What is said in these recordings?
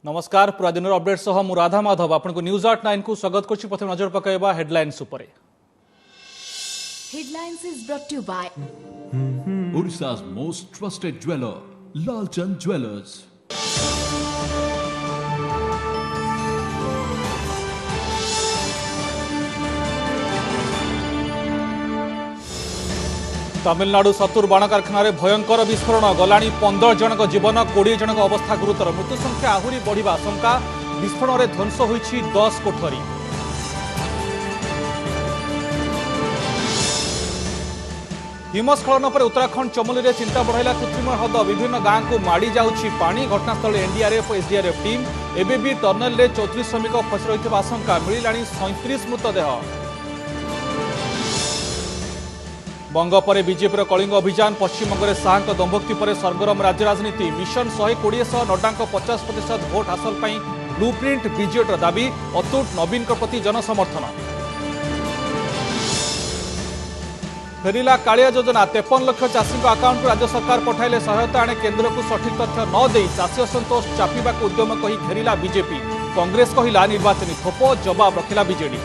नमस्कार पूरा दिन अपडेट सह मु राधा माधव आपको न्यूज 89 को स्वागत करछि। प्रथम नजर पकाइबा हेडलाइंस उपरे। Headlines is brought to you by Odisha's most trusted jeweler, Lalchand Jewelers. Tamil Nadu Sattur बाण कारखाना भयंकर विस्फोरण गलानी 15 जनक जीवन 20 जनक अवस्था गुरुतर मृत्यु संख्या आहुरी बढ़िबा आशंका विस्फोरण में ध्वंस होईछि 10 कोठरी। हिमस्खलन पर उत्तराखंड चमोली में चिंता बढ़ाइला कृत्रिम ह्रद विभिन्न गांव को माड़ी जाउछि पानी। घटनास्थल एनडीआरएफ और एसडीआरएफ टीम एबे भी टनल में 34 श्रमिक फसी रहिथिबा आशंका मिलिलाणी 37 मृतदेह। बंग पर बीजेपी कलिंग अभियान पश्चिमबंग में शाह दंभोक्ति पर सरगरम राज्य राजनीति मिशन 120 सह नड्डा 50% भोट हासिल पर ब्लूप्रिंट बीजेडी दाबी अतुट नवीन प्रति जनसमर्थन। फेरिला कालिया योजना 53 लाख चाषी अकाउंट राज्य सरकार पठाइले सहायता आने केन्द्र को सठिक तथ्य न दे चाषी असंतोष चापिबा उद्यम कही घेरिला बीजेपी। कांग्रेस कहिला निर्वाचनी थोप जवाब रखिला बीजेडी।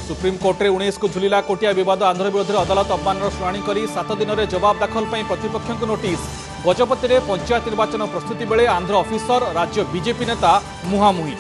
सुप्रीम कोर्ट में 19 को झुलिला कोटिया बद आंध्र विरोध में अदालत अवमान शुणाणी कर 7 दिन में जवाब दाखल पर प्रतिपक्ष को नोटिस। गजपति में पंचायत निर्वाचन प्रस्तुति बेले आंध्र ऑफिसर राज्य बीजेपी नेता मुहांमुही।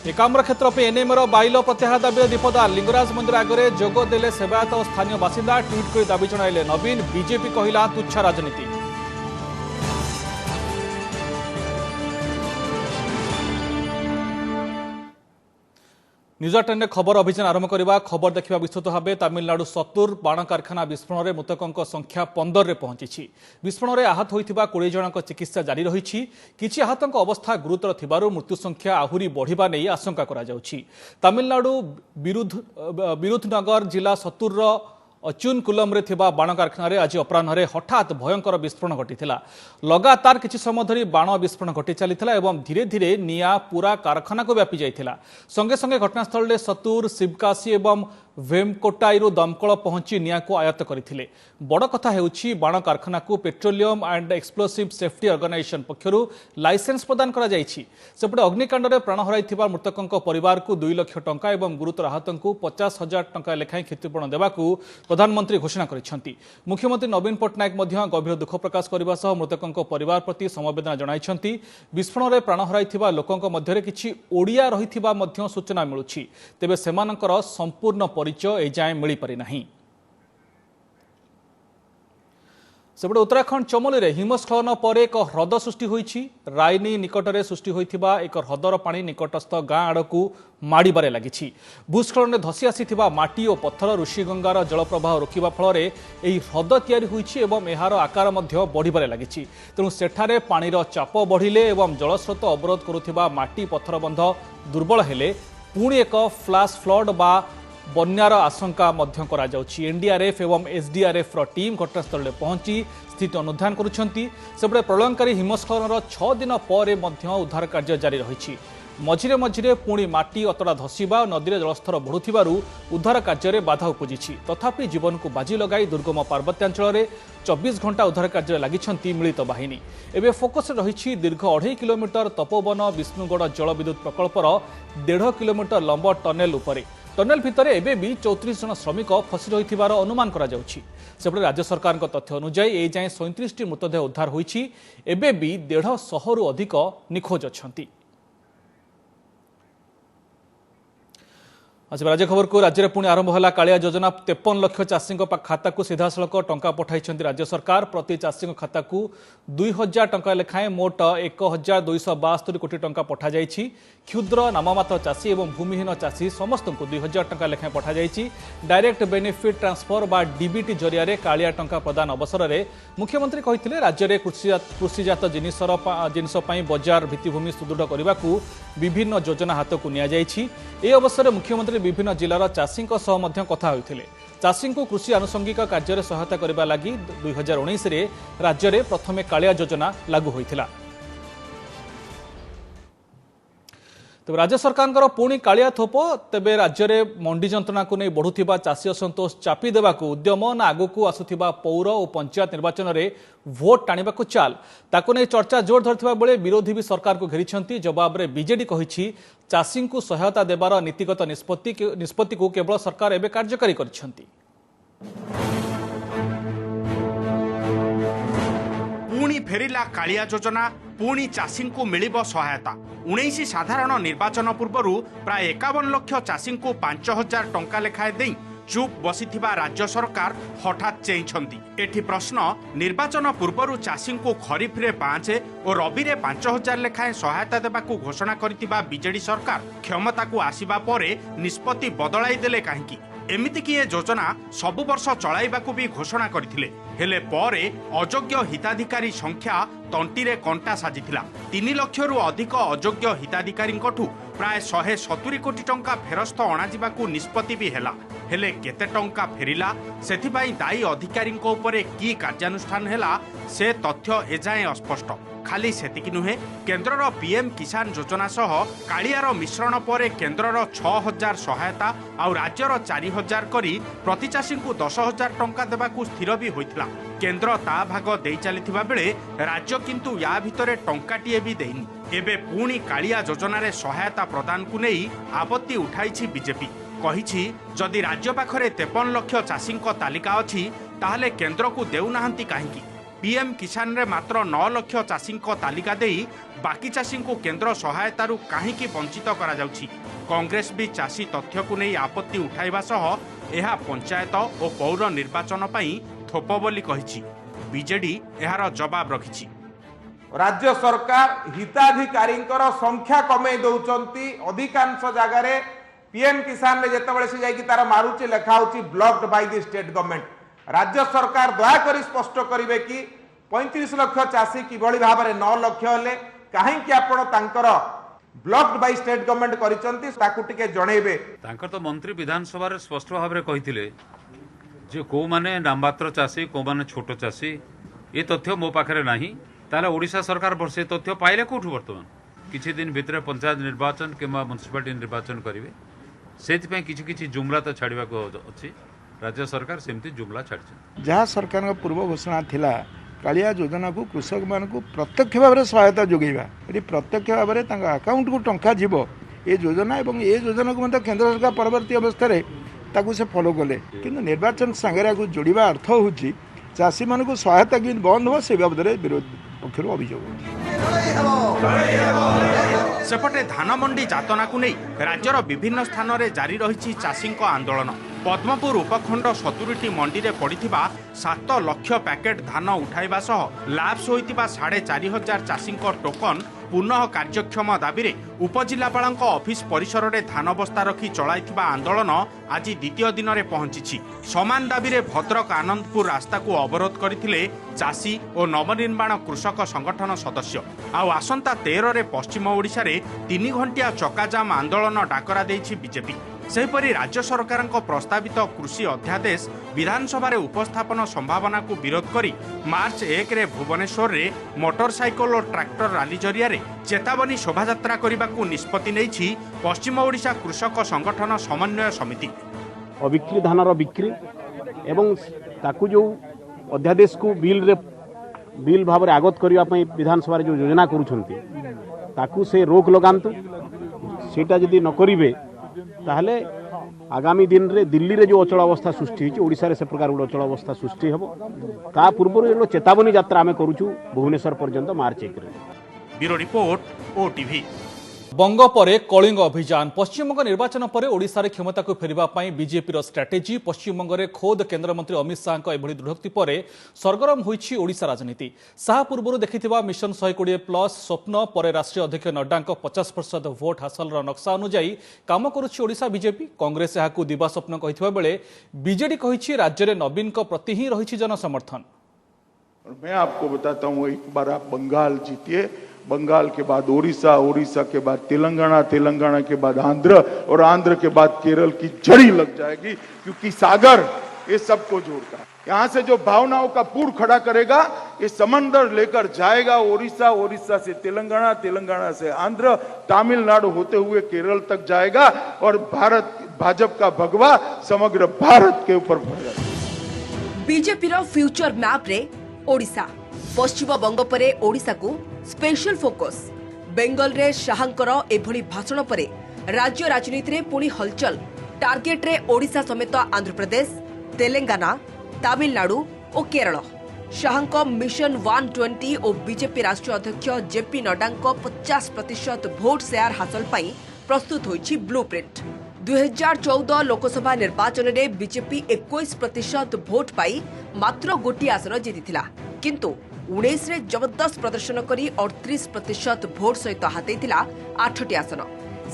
एकाम्र क्षेत्र पर एनएमर बाइल प्रत्याहार दाबी दीपदार लिंगराज मंदिर आगे जोगदेले सेवायत और स्थानीय बासिंदा ट्वीट कर दाबी जणाइले नवीन। बीजेपी कहिला तुच्छ राजनीति। न्यूज 10 खबर अभियान आरंभ करवा खबर देखा विस्तृत भाव। तमिलनाडु सतुर बाण कारखाना विस्फोरण में मृतकों संख्या 15 रे पहुंची। विस्फोरण में आहत होता 20 जनक चिकित्सा जारी रही। किछि आहतों अवस्था गुरुतर थिबारु मृत्यु संख्या आहुरी बढ़िबा नहीं आशंका करा जाउछि। तमिलनाडु विरुधनगर जिला सतुर अचुन कुलम रे थिबा बाण कारखाना आज अपराह्न हठात भयंकर विस्फोरण घटीथिला। लगातार किछि समय धरी बाण विस्फोरण घटी चलीथिला एवं धीरे धीरे निया पूरा कारखाना को व्यापी जाइथिला। संगे संगे घटनास्थल में सतुर शिवकाशी एवं वेमकोटाईरू दमकल पहुंची निया को आयत्त करथिले। बड़ कथा हेउछि बाण कारखाना को petroleum and explosive safety organisation पक्षरु लाइसेंस प्रदान करा जाइछि। सेपटे अग्निकांड में प्राण हराइथिबा मृतकों परिवार को 2 लाख टंका एवं गुरुतर आहतों को 50,000 टंका लेखाएं क्षतिपूरण देवाकू प्रधानमंत्री घोषणा करिसेंति। मुख्यमंत्री नवीन पट्टनायक मध्य गभीर दुख प्रकाश करबा सह मृतकों परिवार प्रति समवेदना जणाइछंती। विस्फोरण में प्राण हराइथिबा लोकंक मध्यरे किछि ओडिया रहिथिबा मध्य सूचना मिलुछि। तेबे सेमानकर संपूर्ण परिचय एजाएं मिल पारि नाही। सेपटे उत्तराखंड चमोली में हिमस्खलन पर एक ह्रद सृष्टि होईछि। रायनी निकट में सृष्टि होइथिबा एक ह्रदर पानी निकटस्थ गाँ आड़कू माड़बारे लगी। भूस्खलन में धसी आसीथिबा माटी और पत्थर ऋषिगंगार जलप्रवाह रोकिबा फल एही ह्रद तैयारी होईछि एवं एहार आकार मध्य बढ़िबारे लगी। तेणु सेठारे पानीर चाप बढ़िले एवं जलस्रोत अवरोध करुथिबा माटी पत्थर बंध दुर्बल हेले पुणी एक फ्लाश फ्लड बा बन्यार आशंका मध्य करा जाउछि। एनडीआरएफ एवं एसडीआरएफ टीम घटनास्थल में पहुंची स्थिति अनुधान करुछंती। सेपटे प्रलयंकारी हिमस्खलन 6 दिन पर मध्य उद्धार कार्य जारी रही। मझिरे मझिरे पुणी माटी अतड़ा धसीबा नदी में जलस्तर बढ़ुथिबारु उद्धार कार्य बाधा उपजिछि। तथापि जीवन को बाजी लगाई दुर्गम पार्वत्यांचल में 24 घंटा उद्धार कार्य लगिछंती मिलित बाहिनी। एबे फोकस रही दीर्घ 2.5 किलोमीटर तपोवन विष्णुगढ़ जल विद्युत प्रकल्पर 1.5 किलोमीटर लंब टनेल उपरे। टनेल भितर एबे भी 34 जन श्रमिक फसी रहिथिबार अनुमान करा जाउछि। सेपटे राज्य सरकार तथ्य अनुसार ए जाए 37 मृतदेह उद्धार होईछि। एबे भी 150 रु अधिक निखोज अछंती। आज राज्य खबर को राज्य में पुणी आरंभ है कालिया योजना। 53 लाख चाषी खाता को सीधा सड़क टंका पठाई राज्य सरकार। प्रति चाषी खाता को 2000 टंका लेखाएं मोट 1272 कोटी टंका पठा जाइछि। क्षुद्र नाममात्र चाषी और भूमिहीन चाषी समस्त को 2000 टंका लेखाएं पठा जाइछि। डायरेक्ट बेनिफिट ट्रांसफर बा डीबीटी जरिया कालिया टंका प्रदान अवसर में मुख्यमंत्री कहिथिले राज्य में कृषिजात जिनिस बजार भित्तिभूमि सुदृढ़ करने को विभिन्न योजना हाथ को निया जाइछि। ए अवसर में मुख्यमंत्री विभिन्न जिलार चाषी कथा होइथिले। चाषी को कृषि आनुषंगिक कार्य सहायता करने लगी 2019 रे राज्य में प्रथमे कालिया योजना लागू होइथिला। तेज राज्य सरकार पुणी कालिया थोप तेबे राज्य में मंडी जंत्रणा को नहीं बढ़ुवा चाषी असंतोष चापी देवा उद्यम ना आगक आसुवा पौर और पंचायत निर्वाचन में भोट टाणा चाल ताकू नहीं चर्चा जोर धरता बेले विरोधी भी सरकार को घेरी जवाब में बीजेडी कही चाषी को सहायता देवार नीतिगत निष्पत्ति को केवल सरकार एवं कार्यकारी करछंती। पुणी फेरिला कालिया योजना पुणी चाषी को मिलिब सहायता 19 साधारण निर्वाचन पूर्व प्राय 51 लाख चाषी को 5,000 टंका लेखाए दे चुप बसिथिबा राज्य सरकार हठात चेइछंती। एठी प्रश्न निर्वाचन पूर्व चाषी को खरीफ रे 5 और रबी रे 5,000 लेखाए सहायता देबाकू घोषणा करथिबा बीजेडी सरकार क्षमता को आसीबा परे निष्पत्ति बदलाई देले काहेकि एमिति कि योजना सबु वर्ष चलाइबाकू भी घोषणा करथिले हेले परे अयोग्य हिताधिकारी संख्या तंटीरे कंटा साजिथिला 3 लाख रु अधिक अयोग्य हिताधिकारी प्राय 170 कोटी टंका फेरस्त अणाजिबाकू निष्पत्ति भी हेला हेले केते टंका फेरिला सेथिबाई दायी अधिकारी उपरे की कार्यानुष्ठान हेला से तथ्य एजाए अस्पष्ट। खाली सेतिकी नुहे केन्द्रर पीएम किसान योजना सह कालियार मिश्रण पर केन्द्रर 6,000 सहायता आउ राज्यर 4,000 करी प्रति चाषी को 10,000 टंका देबाकू स्थिर भी होइथिला। केन्द्र ता भाग देई चलिथिबा बेले राज्य किंतु या भितरे टंकाटिए भी देइनी। एबे पुणी कालिया योजना रे सहायता प्रदान को नहीं आपत्ति उठाइछि बीजेपी कहिछि जदि राज्य पाखरे 53 लाख चाषी तालिका अछि ताहले केन्द्र को देउनाहांती काहेकि पीएम किसान रे मात्र 9 लाख चाषी तालिका देई बाकी चाषी को केन्द्र सहायतारू काहेकि वंचित करा जाउछि। कांग्रेस भी चाषी तथ्य को नहीं आपत्ति उठाइबा सह एहा पंचायत और पौर निर्वाचन पई थोप बोली कहिछि। बीजेडी एहार जवाब रखिछि। राज्य सरकार हिताधिकारी संख्या कमे दौरान अधिकांश जगार पीएम किसान रे जेतेबेले से जाइकी तार मारुची लेखा होची blocked by the state government. राज्य सरकार दया करी स्पष्ट करिवे कि 35 लाख चाषी किभଳି भाबरे 9 लाख हेले काहेकि आपण तांकर ब्लॉक्ड बाय स्टेट गवर्नमेंट करिसंती ताकू टिके जणेबे। तांकर तो मंत्री विधानसभा रे स्पष्ट भाबरे कहिथिले जे को माने नाममात्र चाषी को माने छोट चाषी ए तथ्य मो पाखरे नाही ताले ओडिशा सरकार वर्षे तथ्य पाइले कोठु वर्तमान किछि दिन भितरे पंचायत निर्वाचन किंबा म्युनिसिपालिटी निर्वाचन करिवे सेति पे किछि जुमला तो छाड़िबा को अछि। राज्य सरकार सेमती जुमला छाड़ी जहाँ सरकार पूर्व घोषणा थिला कालिया योजना को कृषक मान को प्रत्यक्ष भाव में सहायता जोगेबा ये प्रत्यक्ष भाव में अकाउंट को टंका जीव ये योजना एवं ये योजना को मतलब केंद्र सरकार परवर्ती अवस्था ताकू से फॉलो कले किंतु निर्वाचन सांगे को जोड़वा अर्थ हूँ चाषी मान को सहायता कि बंद हो से बाबद विरोध पक्ष अभियोग। सेपटे धान मंडी जातना को नहीं राज्यर विभिन्न स्थान में जारी रही चाषी आंदोलन। पद्मपुर उपखंड 70टी मंडी में पड़िथिबा 7 लाख पैकेट धान उठाइबा सह लाप्स होइतिबा 4,500 चाषी टोकन पुनः कार्यक्षम दाबी रे उपजिलापाल ऑफिस परिसर में धान बस्ता रखी चलाइथिबा आंदोलन आज द्वितीय दिन में पहुंची। समान दाबी रे भद्रक आनंदपुर रास्ता को अवरोध करथिले चाषी और नवनिर्माण कृषक संगठन सदस्य। आउ आसंता 13 रे पश्चिम ओडिशा रे 3 घंटिया चकाजाम आंदोलन डाकरा देइछि बीजेपी। सेहीपरि राज्य सरकार प्रस्तावित कृषि अध्यादेश विधानसभा रे उपस्थापन संभावना को विरोध करी मार्च 1 रे भुवनेश्वर रे मोटरसाइकल और ट्रैक्टर रैली जरिया रे चेतावनी शोभायात्रा करने निष्पत्ति नहीं पश्चिम ओडिशा कृषक संगठन समन्वय समिति। अबिक्री धानर बिक्री एवं ताकू जो अध्यादेश को बिल भाव में आगत करने विधानसभा जो योजना करूँ से रोक लगातु सेटा जदि न करिवे ताहले आगामी दिन रे दिल्ली रे जो अचल अवस्था सृष्टि होची ओडिशा रे से प्रकार अचल अवस्था सृष्टि हेबो ता पूर्व चेतावनी यात्रा आमे करूछु भुवनेश्वर पर्यंत मार्च 1 रे। Bureau report OTV. बंग परे कलिंग अभियान पश्चिमबंग निर्वाचन पर ओडिशा रे क्षमता को फेरिबा पई बीजेपी स्ट्राटेजी पश्चिमबंग रे खोद केंद्र मंत्री अमित शाह का एभली दृढ़ोक्ति पर सरगरम होईछि ओडिशा राजनीति। शाह पूर्व देखिथिबा मिशन 120 प्लस स्वप्न पर राष्ट्रीय अध्यक्ष नड्डा 50% भोट हासिल नक्शा अनुसार काम करुछि ओडिशा बीजेपी। कांग्रेस यहाकू दिवा स्वप्न कहिथिबा बेले बीजेडी कहिछि राज्य रे नवीन को प्रति ही रहिछि जन समर्थन। मैं आपको बताता हूँ एक बार आप बंगाल जीतिए, बंगाल के बाद ओडिशा, ओडिशा के बाद तेलंगाना, तेलंगाना के बाद आंध्र और आंध्र के बाद केरल की जड़ी लग जाएगी क्योंकि सागर ये सबको जोड़ता है। यहाँ से जो भावनाओं का पुल खड़ा करेगा, ये समंदर लेकर जाएगा ओडिशा, ओडिशा से तेलंगाना, तेलंगाना से आंध्र, तमिलनाडु होते हुए केरल तक जाएगा और भारत भाजपा का भगवा समग्र भारत के ऊपर भरेगा। बीजेपी रो फ्यूचर मैप रे ओडिशा, पश्चिम बंग परे ओडिशा को स्पेशल फोकस। बेंगल रे शाहंकर एभली भाषण परे राज्य राजनीति रे पुणी हलचल। टार्गेट रे ओडिशा समेत आंध्र प्रदेश, तेलंगाना, तमिलनाडु और केरल। शाहंक मिशन 120 और बीजेपी राष्ट्रीय अध्यक्ष जेपी नड्डा 50% भोट शेयर हासिल पाई प्रस्तुत होइछि ब्लूप्रिंट। 2014 लोकसभा निर्वाचन में बीजेपी 21% भोट पाई मात्र गोटी आसन जीतिथिला, किंतु 19 रे जबरदस्त प्रदर्शन करी 38% भोट सहित हातेइथिला 8टी आसन।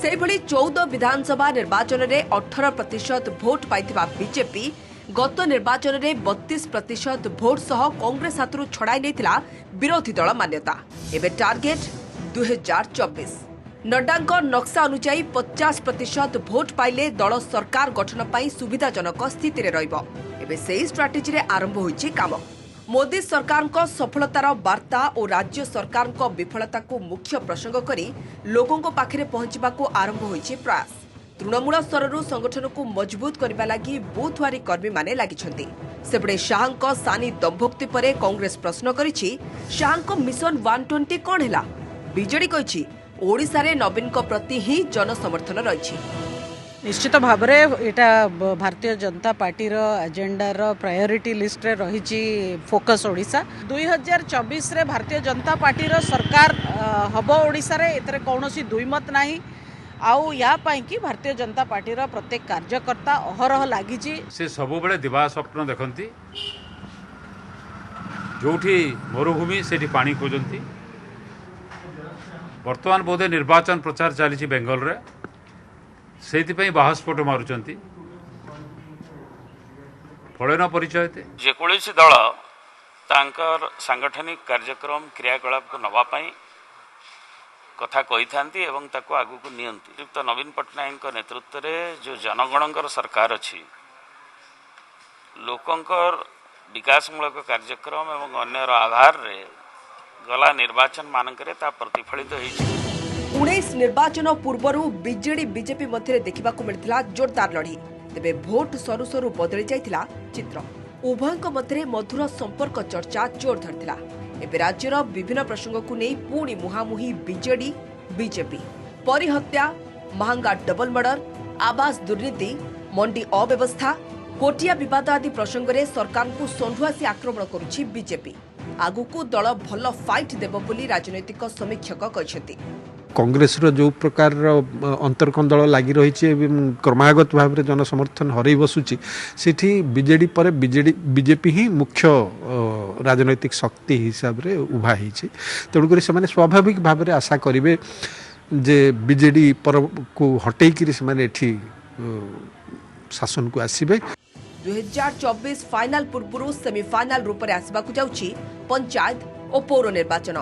से भली 14 विधानसभा निर्वाचन में 18% भोट पाइथिबा बीजेपी गत निर्वाचन में 32% भोट सह कांग्रेस हाथरू छड़ाई नेथिला विरोधी दल मान्यता। एबे टार्गेट 2024। नड्डा नक्शा अनुसार 50% भोट पाइले दल सरकार गठन पाई सुविधाजनक स्थिति रे रहिबो। एबे सेही स्ट्राटेजी रे आरंभ होइछि काम। मोदी सरकार को सफलतार वार्ता और राज्य सरकार को विफलता को मुख्य प्रसंग करी लोकों को पाखरे पहुंचबा को आरंभ होइछि प्रयास। तृणमूल स्तर संगठन को मजबूत करने लगी बूथवारी कर्मी माने लागिछन्ति। सेपटे शाहंक सानी दम्भोक्ति परे कांग्रेस प्रश्न करिछि, शाहंक मिशन 120 कोन हैला? बीजेडी कहिछि ओडिसा रे नवीन को प्रति ही जनसमर्थन रहिछि। निश्चित भाव में यहाँ भारतीय जनता पार्टी रो एजेंडा रो प्रायोरिटी लिस्ट रे रही फोकस ओडिशा। 2024 रे भारतीय जनता पार्टी रो सरकार हबो ओडिशा रे, एतरे कौनसी दुईमत नाही। आउ या पाई कि भारतीय जनता पार्टी रो प्रत्येक कार्यकर्ता अहरह लागी से सब बेले दिवा स्वप्न देखती, जोठी मरुभूमि सेठी पानी खोजती। वर्तमान बोधे निर्वाचन प्रचार चली बेंगल रे, से बाहस्फोट मारुचंती। फलन परिचय जेकोसी दल तांकर सांगठनिक कार्यक्रम क्रियाकलाप को नवापाई कथा कही था एवं ताको आगु को नियंती। श्रीयुक्त नवीन पट्टनायक नेतृत्व में जो जनगणकर सरकार अच्छी, लोकंकर विकासमूलक कार्यक्रम एवं अन्यर आधार रे गला निर्वाचन मानकरे ता प्रतिफलित होइछि। 19 निर्वाचन पूर्व बीजेडी बीजेपी मध्य देखा मिलता जोरदार लड़ी। तेबे भोट सरू सरू बदली जाइथिला चित्र। उभयଙ୍କ मध्य मधुर संपर्क चर्चा जोर धरथिला। एबे राज्यर विभिन्न प्रसंग को नहीं पुणी मुहामुही बीजेडी बीजेपी। परिहत्या, महंगा डबल मर्डर, आवास दुर्नीति, मंडी अव्यवस्था, कोटिया विवाद आदि प्रसंग में सरकार को षंढुआसी आक्रमण करुछि बीजेपी। आगुकू दल भल फाइट देव बोली राजनैतिक समीक्षक कहते। कांग्रेस रो जो प्रकार अंतरकंदल लगी रही क्रमागत भाव में जनसमर्थन हरई बसुची, सेठी बीजेडी पर बीजेपी ही मुख्य राजनैतिक शक्ति हिसाब रे उभा होइछि। तेणुक से स्वाभाविक भाव में आशा करेंगे जे बीजेडी पर को हटेकी से शासन को आसबे। 2024 फाइनाल पूर्व सेमीफाइनाल रूप में आसवा जाउछि पंचायत और पौर निर्वाचन,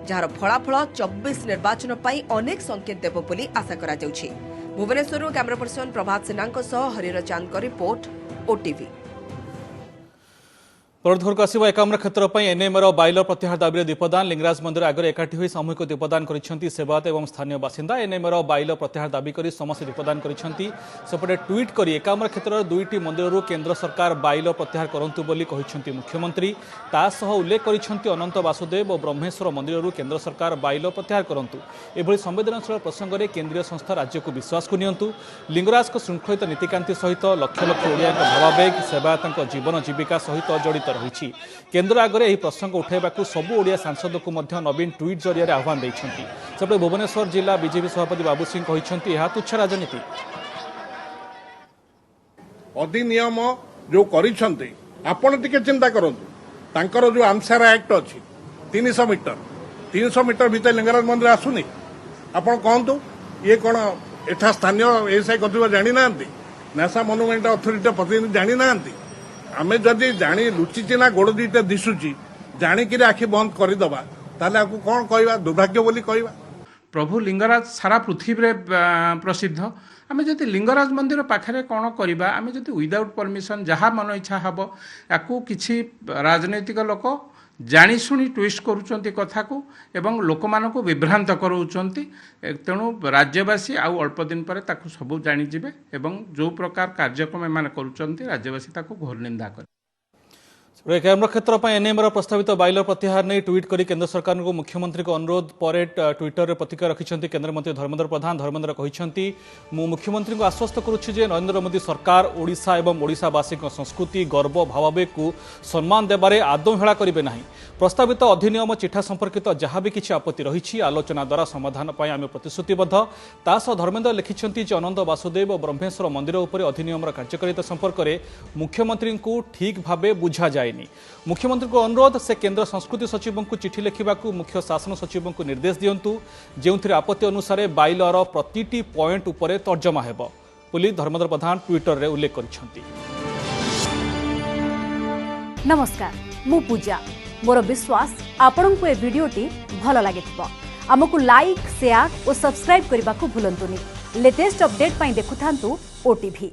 जार फलाफल 24 निर्वाचन पाई अनेक संकेत देव बोली आशा करा जाउछि। भुवनेश्वर कैमरा पर्सन प्रभात सिन्हा सह हरिहर चांद का रिपोर्ट, ओटीवी। परधर को आसव एकाम्र क्षेत्र पर एनएमर बाइल प्रत्याहार दाबी दीपदान। लिंगराज मंदिर आगे एकाठी हुई सामूहिक दीपदान करिसेंती सेवायत एवं स्थानीय बासिंदा। एनएमर बाइल प्रत्याहार दाबी करी समस्त दीपदान करिसेंती। सेपटे ट्वीट करी एकाम्र क्षेत्र 2टी मंदिर केंद्र सरकार बाइल प्रत्याहार करंतु बोली कहिसेंती मुख्यमंत्री। तासह उल्लेख करिसेंती अनंत वासुदेव और ब्रह्मेश्वर मंदिर केंद्र सरकार बाइल प्रत्याहार करंतु। एभली संवेदनशील प्रसंग में केंद्रीय संस्था राज्य को विश्वास को नियंतु। लिंगराज को श्रृंखलित नीतिकांति सहित लक्ष लक्ष ओडिया भावावेग सेवायत जीवन जीविका सहित जड़ित रही। केंद्र आगे यह प्रसंग उठाइबा सबू ओडिया सांसद को नवीन ट्वीट जरिया आह्वान देइछंती। सेपटे भुवनेश्वर जिला बीजेपी सभापति बाबू सिंह कहिसेंती यह तुच्छ राजनीति। अधिनियम जो करिसेंती आपण टिके चिंता करंतु। तांकर जो आंसर एक्ट अछि 300 मीटर भीतर लिंगराज मंदिर आसुनी। आपण कहंतु ये कोन एठा स्थानीय एसआई कथिबा जानि नांती, नेशनल मॉन्यूमेंट अथॉरिटी प्रतिनिधि जानि नांती। आमे जदि जानी लुचिची ना गोड़ दीटा दिशुची जाणिक आखि बंद करदे ताले आपको कौन कहवा दुर्भाग्य बोली कहवा। प्रभु लिंगराज सारा पृथ्वी रे प्रसिद्ध आमे जदि लिंगराज मंदिर पाखरे कौन करवा आमे जदि विदाउट परमिशन जहाँ मन इच्छा हम याकू किसी राजनैतिक लोक जाशुणी ट्विस्ट करुँच कथा को एवं लोक मानक विभ्रांत कराउछंती तेणु राज्यवासी आउ अल्प दिन पर ताकू सब जानीजे एवं जो प्रकार कार्यक्रम एम करुँच राज्यवासी ताकू घोर निंदा कर कैमरा क्षेत्र पर एनएम प्रस्तावित बाइलर प्रत्याहार नहीं ट्वीट कर केंद्र सरकार को मुख्यमंत्री को अनुरोध पर ट्विटर रे प्रतिक्रिया रखिंट केंद्रमंत्री धर्मेंद्र प्रधान। धर्मेंद्र कहते मु मुख्यमंत्री को आश्वस्त करुच्ची जे नरेंद्र मोदी सरकार ओडिशा एवं ओडिशावासी संस्कृति गर्व भावावेग को सम्मान देबारे आदौ हेला करेंगे ना। प्रस्तावित अधिनियम चिठा संपर्कित जहाँ भी किसी आपत्ति रही आलोचना द्वारा समाधान पर आम प्रतिश्रुतिबद्ध। तासह धर्मेंद्र लिखिंट अनंत वासुदेव ब्रह्मेश्वर मंदिर उपर अधिनियम कार्यकारिता संपर्क में मुख्यमंत्री को ठीक भाव बुझा जाए। मुख्यमंत्री को अनुरोध से केंद्र संस्कृति सचिव को चिठी लिखा मुख्य शासन सचिव को निर्देश दिंतु जो आपत्ति अनुसार बाइलर प्रतिटी पॉइंट उपरे तर्जमा हेब बोली धर्मेंद्र प्रधान ट्विटर रे उल्लेख करिसेंति। नमस्कार मु पूजा मोर विश्वास आपन को ए वीडियोटी भल लागिथिबो हमकु लाइक शेयर और सब्सक्राइब करने को भूलंतुनी। लेटेस्ट अपडेट पाई देखुथांतु ओटीवी।